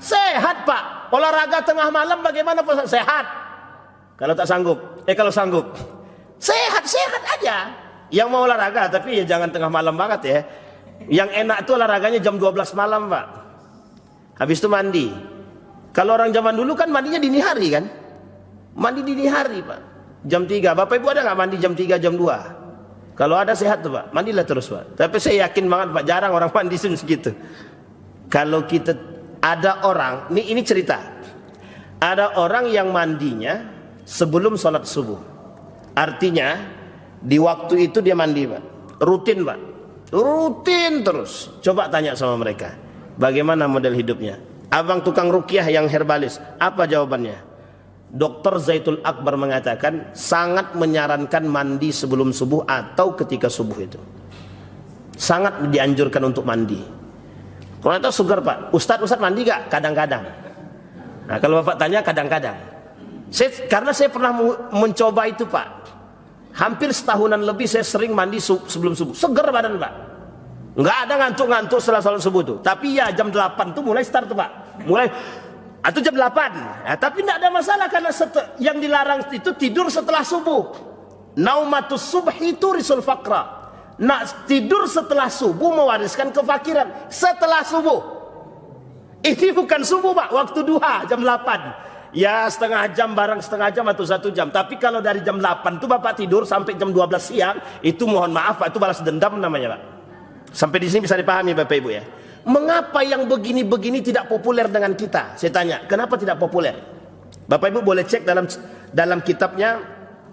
Sehat Pak. Olahraga tengah malam bagaimana Pak? Sehat. Kalau tak sanggup, kalau sanggup, sehat aja. Yang mau olahraga tapi ya jangan tengah malam banget ya. Yang enak tuh olahraganya jam 12 malam Pak. Habis itu mandi. Kalau orang zaman dulu kan mandinya dini hari kan? Mandi dini hari Pak. Jam 3. Bapak Ibu ada nggak mandi jam 3, jam 2? Kalau ada sehat tuh Pak. Mandilah terus Pak. Tapi saya yakin banget Pak, jarang orang mandi segitu. Kalau kita ada orang, ini cerita. Ada orang yang mandinya sebelum sholat subuh. Artinya di waktu itu dia mandi Pak. Rutin Pak. Rutin terus. Coba tanya sama mereka, bagaimana model hidupnya? Abang tukang rukyah yang herbalis, apa jawabannya? Dr. Zaitul Akbar mengatakan sangat menyarankan mandi sebelum subuh atau ketika subuh itu. Sangat dianjurkan untuk mandi. Kalau itu sugar Pak, Ustadz mandi gak? Kadang-kadang. Nah kalau Bapak tanya kadang-kadang. Karena saya pernah mencoba itu Pak. Hampir setahunan lebih saya sering mandi sebelum subuh. Seger badan Pak. Nggak ada ngantuk-ngantuk setelah sholat subuh tuh. Tapi ya jam 8 tuh mulai start tuh Pak. Mulai atau jam 8. Nah, tapi tidak ada masalah karena yang dilarang itu tidur setelah subuh. Naumatus subhi turisul faqra. Nah, tidur setelah subuh mewariskan kefakiran. Setelah subuh. Ini bukan subuh Pak, waktu duha jam 8. Ya setengah jam atau 1 jam. Tapi kalau dari jam 8 tuh Bapak tidur sampai jam 12 siang, itu mohon maaf Pak, itu balas dendam namanya Pak. Sampai di sini bisa dipahami Bapak Ibu ya. Mengapa yang begini-begini tidak populer dengan kita? Saya tanya, kenapa tidak populer? Bapak Ibu boleh cek dalam kitabnya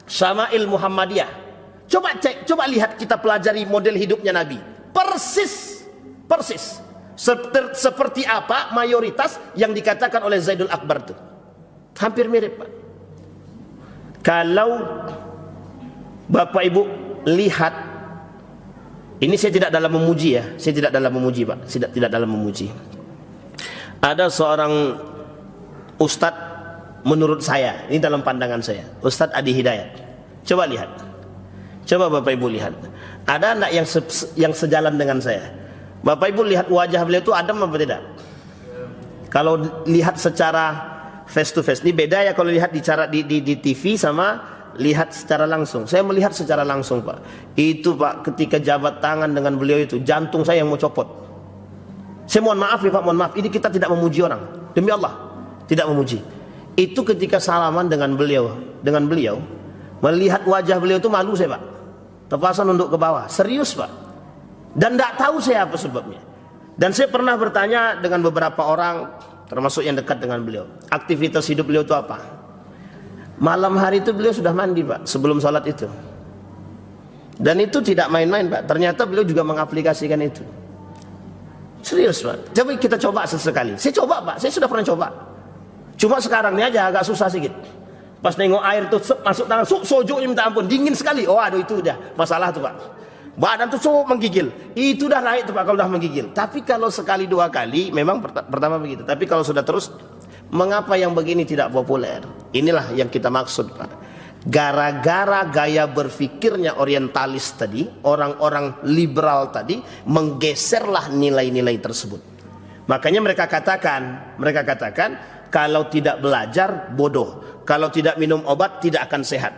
Syama'il Muhammadiyah. Coba cek, coba lihat, kita pelajari model hidupnya Nabi. Persis. Seperti apa mayoritas yang dikatakan oleh Zaidul Akbar itu. Hampir mirip Pak. Kalau Bapak Ibu lihat, ini saya tidak dalam memuji ya, saya tidak dalam memuji Pak, tidak dalam memuji. Ada seorang ustadz menurut saya, ini dalam pandangan saya, Ustadz Adi Hidayat. Coba lihat, coba Bapak Ibu lihat, ada anak yang sejalan dengan saya. Bapak Ibu lihat wajah beliau itu adem apa tidak? Kalau lihat secara face to face, ini beda ya kalau lihat di TV sama lihat secara langsung. Saya melihat secara langsung Pak. Itu Pak, ketika jabat tangan dengan beliau itu, jantung saya yang mau copot. Saya mohon maaf ya Pak, mohon maaf. Ini kita tidak memuji orang, demi Allah, tidak memuji. Itu ketika salaman dengan beliau, melihat wajah beliau itu malu saya Pak. Terpaksa nunduk ke bawah, serius Pak. Dan tidak tahu saya apa sebabnya. Dan saya pernah bertanya dengan beberapa orang, termasuk yang dekat dengan beliau, aktivitas hidup beliau itu apa? Malam hari itu beliau sudah mandi Pak, sebelum sholat itu. Dan itu tidak main-main Pak. Ternyata beliau juga mengaplikasikan itu. Serius Pak. Coba kita coba sesekali. Saya coba Pak, saya sudah pernah coba. Cuma sekarang ini aja agak susah sedikit. Pas nengok air tuh masuk tangan, sojo minta ampun, dingin sekali. Oh aduh itu udah masalah tuh Pak. Badan tuh menggigil. Itu udah naik tuh Pak kalau udah menggigil. Tapi kalau sekali 2 kali memang pertama begitu. Tapi kalau sudah terus, mengapa yang begini tidak populer? Inilah yang kita maksud Pak. Gara-gara gaya berfikirnya orientalis tadi, orang-orang liberal tadi, menggeserlah nilai-nilai tersebut. Makanya mereka katakan, kalau tidak belajar bodoh, kalau tidak minum obat tidak akan sehat.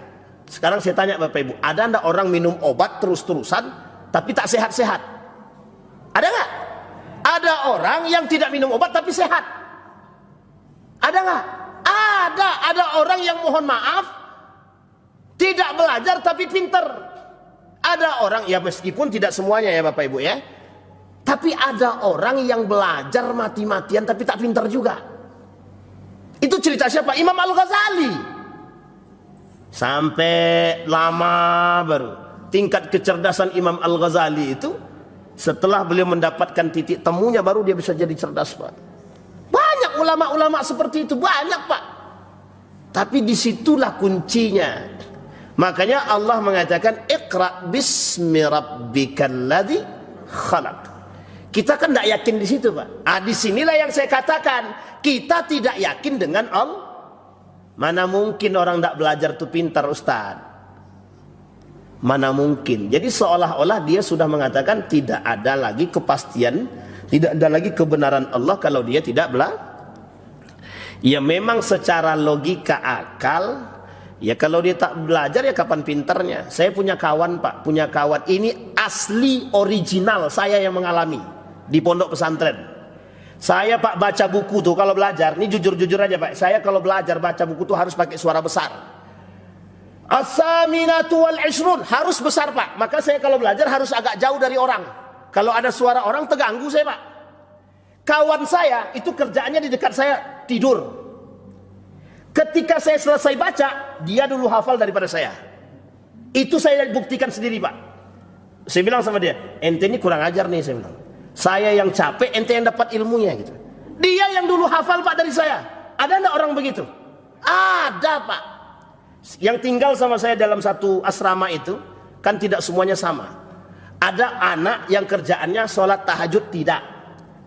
Sekarang saya tanya Bapak Ibu, ada enggak orang minum obat terus-terusan tapi tak sehat-sehat? Ada enggak? Ada orang yang tidak minum obat tapi sehat. Ada nggak? Ada orang yang mohon maaf tidak belajar tapi pinter. Ada orang, ya meskipun tidak semuanya ya Bapak Ibu ya, tapi ada orang yang belajar mati-matian tapi tak pinter juga. Itu cerita siapa? Imam Al-Ghazali. Sampai lama baru. Tingkat kecerdasan Imam Al-Ghazali itu setelah beliau mendapatkan titik temunya baru dia bisa jadi cerdas, Pak. Banyak ulama-ulama seperti itu, banyak, Pak. Tapi disitulah kuncinya. Makanya Allah mengatakan Iqra bismi rabbikal ladzi khalaq. Kita kan tidak yakin di situ, Pak. Disinilah yang saya katakan, kita tidak yakin dengan Allah. Mana mungkin orang tidak belajar itu pintar, Ustaz? Mana mungkin? Jadi seolah-olah dia sudah mengatakan tidak ada lagi kepastian, tidak ada lagi kebenaran Allah kalau dia tidak belajar. Ya memang secara logika akal, ya kalau dia tak belajar ya kapan pintarnya? Saya punya kawan, Pak, punya kawan ini asli original saya yang mengalami di pondok pesantren. Saya, Pak, baca buku tuh kalau belajar, ini jujur-jujur aja, Pak, saya kalau belajar baca buku tuh harus pakai suara besar. As-saminatu wal ishrun harus besar, Pak. Maka saya kalau belajar harus agak jauh dari orang. Kalau ada suara orang terganggu saya, Pak. Kawan saya itu kerjaannya di dekat saya tidur. Ketika saya selesai baca, dia dulu hafal daripada saya. Itu saya buktikan sendiri, Pak. Saya bilang sama dia, ente ini kurang ajar nih, saya bilang. Saya yang capek, ente yang dapat ilmunya gitu. Dia yang dulu hafal, Pak, dari saya. Ada enggak orang begitu? Ada, Pak. Yang tinggal sama saya dalam satu asrama itu kan tidak semuanya sama. Ada anak yang kerjaannya sholat tahajud tidak,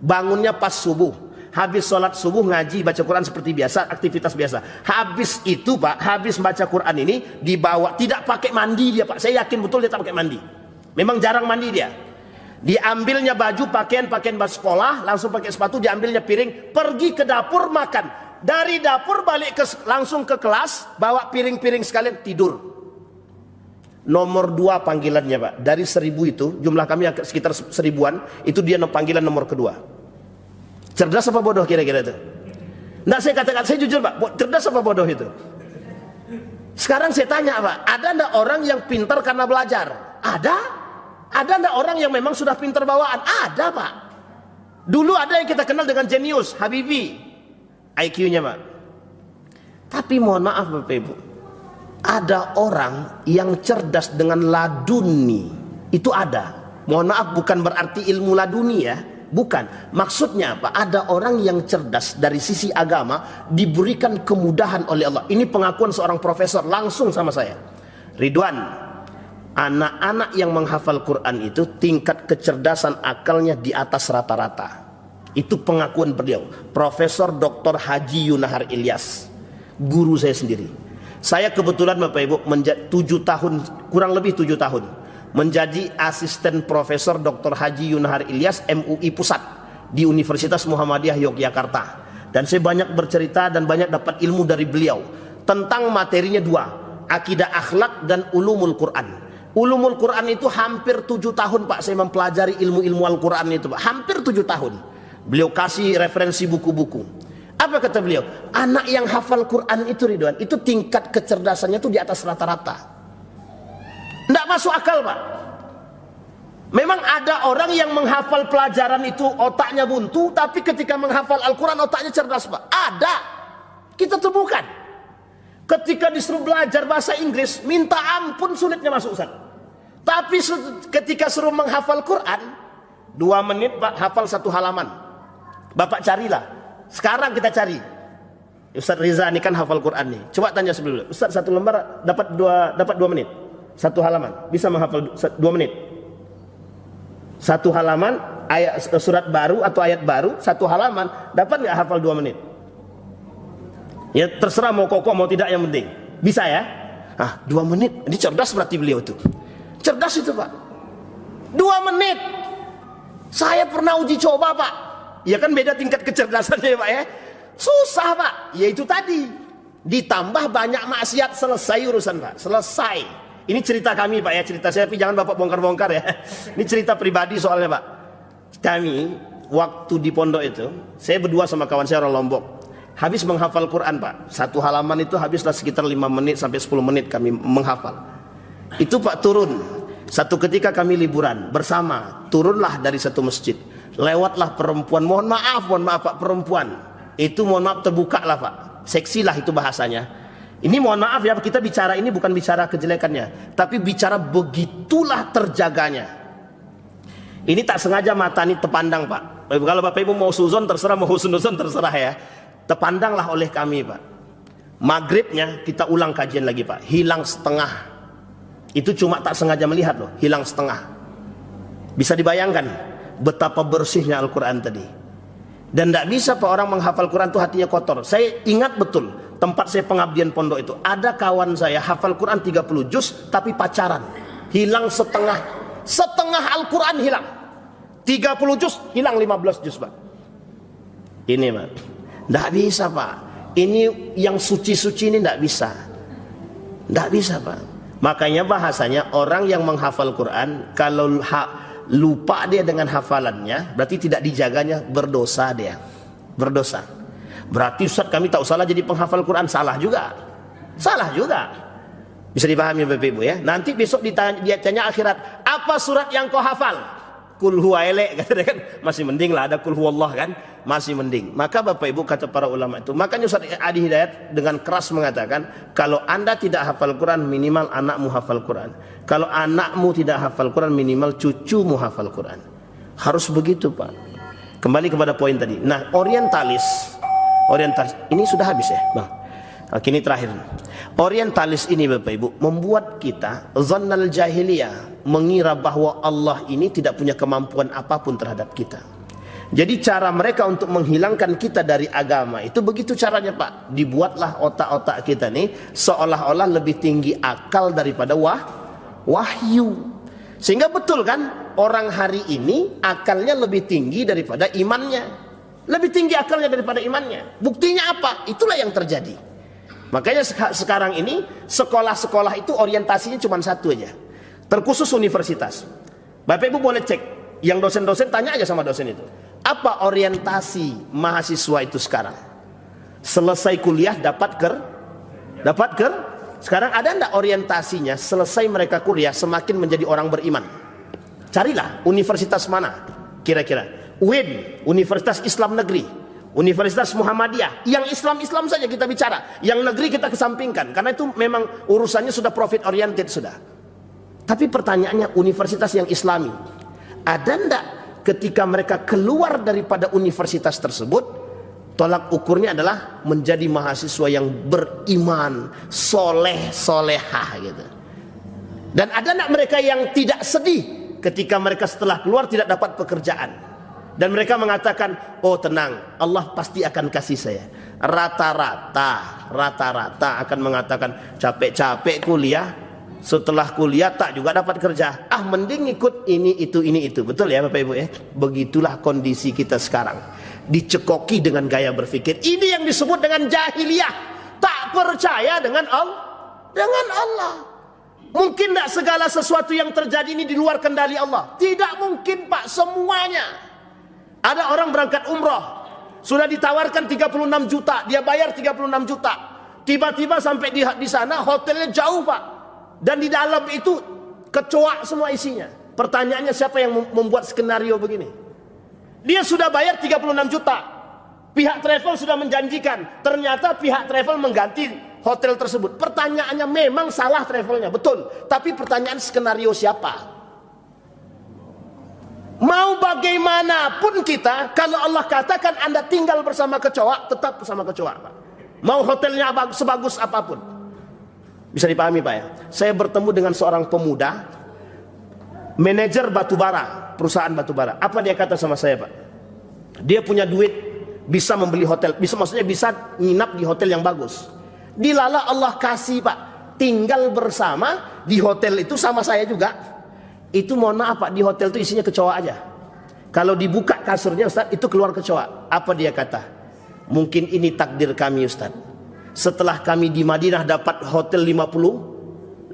bangunnya pas subuh, habis sholat subuh ngaji baca Quran seperti biasa, aktivitas biasa. Habis itu, Pak, habis baca Quran ini dibawa, tidak pakai mandi dia, Pak. Saya yakin betul dia tak pakai mandi. Memang jarang mandi dia. Diambilnya baju, pakaian sekolah, langsung pakai sepatu, diambilnya piring, pergi ke dapur makan. Dari dapur balik langsung ke kelas, bawa piring-piring sekalian, tidur. Nomor 2 panggilannya, Pak. Dari 1000 itu, jumlah kami sekitar 1000-an, itu dia panggilan nomor kedua. Cerdas apa bodoh kira-kira itu? Nggak, saya katakan, saya jujur, Pak, cerdas apa bodoh itu? Sekarang saya tanya, Pak, ada enggak orang yang pintar karena belajar? Ada. Ada enggak orang yang memang sudah pintar bawaan? Ada, Pak. Dulu ada yang kita kenal dengan jenius, Habibie, IQ-nya, Pak. Tapi mohon maaf, Bapak Ibu, ada orang yang cerdas dengan laduni. Itu ada. Mohon maaf, bukan berarti ilmu laduni ya, bukan. Maksudnya apa? Ada orang yang cerdas dari sisi agama, diberikan kemudahan oleh Allah. Ini pengakuan seorang profesor langsung sama saya, Ridwan. Anak-anak yang menghafal Quran itu tingkat kecerdasan akalnya di atas rata-rata. Itu pengakuan beliau, Profesor Dr. Haji Yunahar Ilyas, guru saya sendiri. Saya kebetulan, Bapak Ibu, 7 tahun, kurang lebih 7 tahun, menjadi asisten Profesor Dr. Haji Yunahar Ilyas MUI Pusat di Universitas Muhammadiyah Yogyakarta. Dan saya banyak bercerita dan banyak dapat ilmu dari beliau. Tentang materinya 2, akidah akhlak dan ulumul Quran. Ulumul Quran itu hampir 7 tahun, Pak, saya mempelajari ilmu-ilmu Al-Quran itu, Pak. Hampir 7 tahun. Beliau kasih referensi buku-buku. Apa kata beliau? Anak yang hafal Quran itu, Ridwan, itu tingkat kecerdasannya itu di atas rata-rata. Tidak masuk akal, Pak. Memang ada orang yang menghafal pelajaran itu otaknya buntu, tapi ketika menghafal Al-Quran otaknya cerdas, Pak. Ada. Kita temukan. Ketika disuruh belajar bahasa Inggris, minta ampun sulitnya masuk, Ustaz. Tapi ketika suruh menghafal Quran, 2 menit, Pak, hafal 1 halaman. Bapak carilah. Sekarang kita cari. Ustaz Riza ini kan hafal Quran nih. Coba tanya sebelumnya, Ustaz 1 lembar dapat 2 menit. 1 halaman bisa menghafal 2 menit. 1 halaman ayat surat baru atau ayat baru, 1 halaman dapat nggak hafal 2 menit? Ya terserah mau kokoh mau tidak, yang penting bisa ya. 2 menit. Ini cerdas berarti beliau tuh. Cerdas itu, Pak. 2 menit. Saya pernah uji coba, Pak. Ya kan beda tingkat kecerdasannya, Pak ya. Susah, Pak. Ya itu tadi. Ditambah banyak maksiat, selesai urusan, Pak. Selesai. Ini cerita kami, Pak ya, cerita saya, tapi jangan Bapak bongkar-bongkar ya. Ini cerita pribadi soalnya, Pak. Kami waktu di pondok itu, saya berdua sama kawan saya orang Lombok. Habis menghafal Quran, Pak. 1 halaman itu habislah sekitar 5 menit sampai 10 menit kami menghafal. Itu, Pak, turun. Satu ketika kami liburan bersama, turunlah dari satu masjid. Lewatlah perempuan, mohon maaf Pak, perempuan. Itu mohon maaf terbuka lah, Pak. Seksi lah itu bahasanya. Ini mohon maaf ya, kita bicara ini bukan bicara kejelekannya, tapi bicara begitulah terjaganya. Ini tak sengaja mata ini terpandang Pak. Kalau Bapak Ibu mau suzon terserah, mau husnuzon terserah ya. Terpandanglah oleh kami Pak. Maghribnya kita ulang kajian lagi Pak. Hilang setengah. Itu cuma tak sengaja melihat loh, hilang setengah. Bisa dibayangkan betapa bersihnya Al-Quran tadi. Dan tidak bisa Pak orang menghafal Quran itu hatinya kotor. Saya ingat betul tempat saya pengabdian pondok itu, ada kawan saya hafal Quran 30 juz tapi pacaran. Hilang setengah. Setengah Al-Quran hilang. 30 juz hilang 15 juz Pak. Ini Pak, tidak bisa Pak. Ini yang suci-suci ini tidak bisa. Tidak bisa Pak. Makanya bahasanya orang yang menghafal Quran, kalau lupa dia dengan hafalannya, berarti tidak dijaganya, berdosa dia. Berdosa. Berarti Ustaz kami tak usahlah jadi penghafal Quran. Salah juga. Salah juga. Bisa dipahami Bapak Ibu ya. Nanti besok dia tanya akhirat, apa surat yang kau hafal? Kul huwa elek, kata dia kan. Masih mending lah ada kul huwallah kan. Masih mending. Maka Bapak Ibu kata para ulama itu, makanya Ustaz Adi Hidayat dengan keras mengatakan, kalau anda tidak hafal Quran, minimal anakmu hafal Quran. Kalau anakmu tidak hafal Quran, minimal cucumu hafal Quran. Harus begitu Pak. Kembali kepada poin tadi. Nah, orientalis ini sudah habis ya Bang. Kini terakhir. Orientalis ini Bapak Ibu membuat kita zannal jahiliyah, mengira bahwa Allah ini tidak punya kemampuan apapun terhadap kita. Jadi cara mereka untuk menghilangkan kita dari agama itu begitu caranya Pak. Dibuatlah otak-otak kita nih seolah-olah lebih tinggi akal daripada wahyu. Sehingga betul kan, orang hari ini akalnya lebih tinggi daripada imannya. Lebih tinggi akalnya daripada imannya. Buktinya apa? Itulah yang terjadi. Makanya sekarang ini sekolah-sekolah itu orientasinya cuma satu aja, terkhusus universitas. Bapak Ibu boleh cek, yang dosen-dosen tanya aja sama dosen itu, apa orientasi mahasiswa itu sekarang? Selesai kuliah dapat ker? Sekarang ada enggak orientasinya selesai mereka kuliah semakin menjadi orang beriman? Carilah universitas mana kira-kira. UIN, Universitas Islam Negeri, Universitas Muhammadiyah, yang Islam-Islam saja kita bicara, yang negeri kita kesampingkan, karena itu memang urusannya sudah profit oriented sudah. Tapi pertanyaannya, universitas yang Islami, ada ndak ketika mereka keluar daripada universitas tersebut, tolak ukurnya adalah menjadi mahasiswa yang beriman, soleh-solehah gitu. Dan ada ndak mereka yang tidak sedih ketika mereka setelah keluar tidak dapat pekerjaan? Dan mereka mengatakan, oh tenang, Allah pasti akan kasih saya. Rata-rata akan mengatakan, capek-capek kuliah, setelah kuliah tak juga dapat kerja. Mending ikut ini itu. Betul ya Bapak Ibu ya? Begitulah kondisi kita sekarang. Dicekoki dengan gaya berpikir. Ini yang disebut dengan jahiliyah. Tak percaya dengan Allah. Mungkin tidak segala sesuatu yang terjadi ini di luar kendali Allah? Tidak mungkin Pak, semuanya. Ada orang berangkat umroh, sudah ditawarkan 36 juta, dia bayar 36 juta. Tiba-tiba sampai di sana, hotelnya jauh Pak. Dan di dalam itu kecoa semua isinya. Pertanyaannya, siapa yang membuat skenario begini? Dia sudah bayar 36 juta. Pihak travel sudah menjanjikan, ternyata pihak travel mengganti hotel tersebut. Pertanyaannya, memang salah travelnya, betul. Tapi pertanyaan, skenario siapa? Mau bagaimanapun kita, kalau Allah katakan Anda tinggal bersama kecoa, tetap bersama kecoa Pak. Mau hotelnya sebagus apapun. Bisa dipahami Pak ya? Saya bertemu dengan seorang pemuda, manajer batubara, perusahaan batubara. Apa dia kata sama saya Pak? Dia punya duit, bisa membeli hotel, maksudnya bisa nginap di hotel yang bagus. Dilala Allah kasih Pak, tinggal bersama di hotel itu sama saya juga. Itu mohon maaf Pak, di hotel itu isinya kecoa aja. Kalau dibuka kasurnya Ustaz, itu keluar kecoa. Apa dia kata? Mungkin ini takdir kami Ustaz. Setelah kami di Madinah dapat hotel 50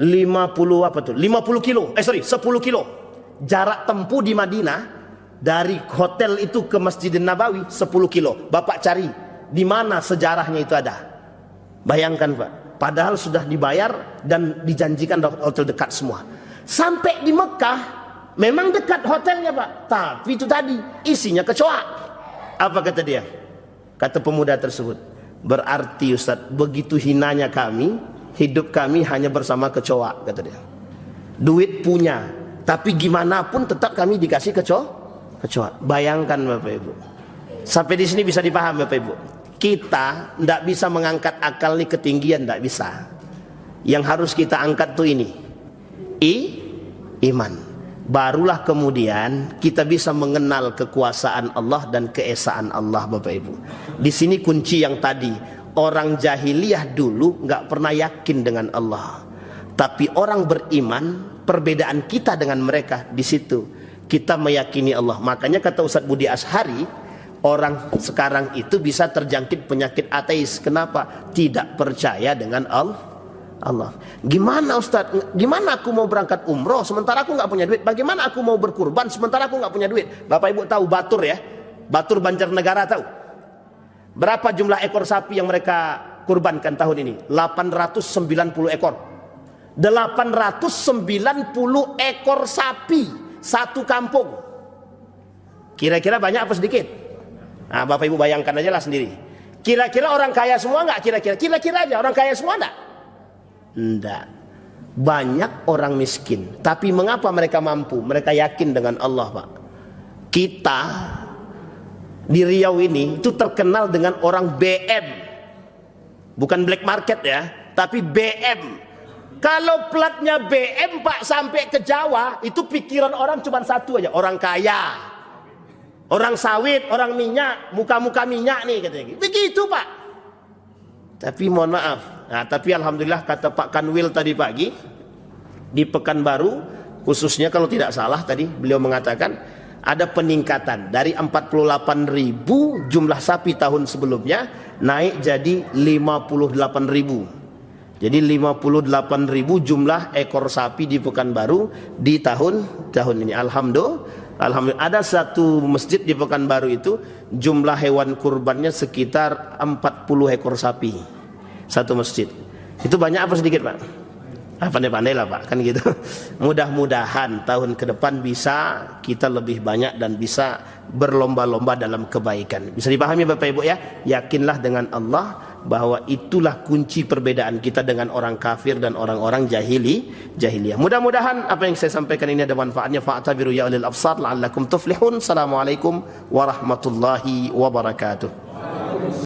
kilo. 10 kilo. Jarak tempuh di Madinah dari hotel itu ke Masjidin Nabawi 10 kilo. Bapak cari di mana sejarahnya itu ada. Bayangkan Pak, padahal sudah dibayar dan dijanjikan hotel dekat semua. Sampai di Mekah memang dekat hotelnya Pak, tapi itu tadi isinya kecoa. Apa kata dia? Kata pemuda tersebut, Berarti Ustaz, begitu hinanya kami, hidup kami hanya bersama kecoa, kata dia. Duit punya, tapi gimana pun tetap kami dikasih kecoa. Bayangkan Bapak Ibu. Sampai di sini bisa dipaham Bapak Ibu. Kita tidak bisa mengangkat akal ini ketinggian, tidak bisa. Yang harus kita angkat tuh ini, iman. Barulah kemudian kita bisa mengenal kekuasaan Allah dan keesaan Allah Bapak Ibu. Di sini kunci yang tadi, orang jahiliyah dulu nggak pernah yakin dengan Allah. Tapi orang beriman, perbedaan kita dengan mereka di situ, kita meyakini Allah. Makanya kata Ustadz Budi Ashari, orang sekarang itu bisa terjangkit penyakit ateis. Kenapa? Tidak percaya dengan Allah. Gimana Ustadz? Gimana aku mau berangkat umroh sementara aku nggak punya duit? Bagaimana aku mau berkurban sementara aku nggak punya duit? Bapak Ibu tahu Batur ya? Batur Banjarnegara tahu? Berapa jumlah ekor sapi yang mereka kurbankan tahun ini? 890 ekor. 890 ekor sapi satu kampung. Kira-kira banyak apa sedikit? Nah, Bapak Ibu bayangkan aja lah sendiri. Kira-kira orang kaya semua nggak? Kira-kira aja orang kaya semua nggak? Enggak. Banyak orang miskin. Tapi mengapa mereka mampu? Mereka yakin dengan Allah, Pak. Kita di Riau ini itu terkenal dengan orang BM. Bukan black market ya, tapi BM. Kalau platnya BM Pak sampai ke Jawa, itu pikiran orang cuma satu aja, orang kaya. Orang sawit, orang minyak, muka-muka minyak nih katanya. Begitu Pak. Tapi mohon maaf. Nah, tapi alhamdulillah kata Pak Kanwil tadi pagi di Pekanbaru, khususnya kalau tidak salah tadi beliau mengatakan ada peningkatan dari 48.000 jumlah sapi tahun sebelumnya naik jadi 58.000. Jadi 58.000 jumlah ekor sapi di Pekanbaru di tahun ini. Alhamdulillah ada satu masjid di Pekanbaru itu jumlah hewan kurbannya sekitar 40 ekor sapi. Satu masjid. Itu banyak apa sedikit Pak? Pandai-pandai lah Pak, kan gitu. Mudah-mudahan tahun ke depan bisa kita lebih banyak dan bisa berlomba-lomba dalam kebaikan. Bisa dipahami Bapak Ibu ya? Yakinlah dengan Allah bahwa itulah kunci perbedaan kita dengan orang kafir dan orang-orang jahiliyah. Mudah-mudahan apa yang saya sampaikan ini ada manfaatnya. Fa'tabiru ya ulil absar la'allakum tuflihun. Assalamualaikum warahmatullahi wabarakatuh.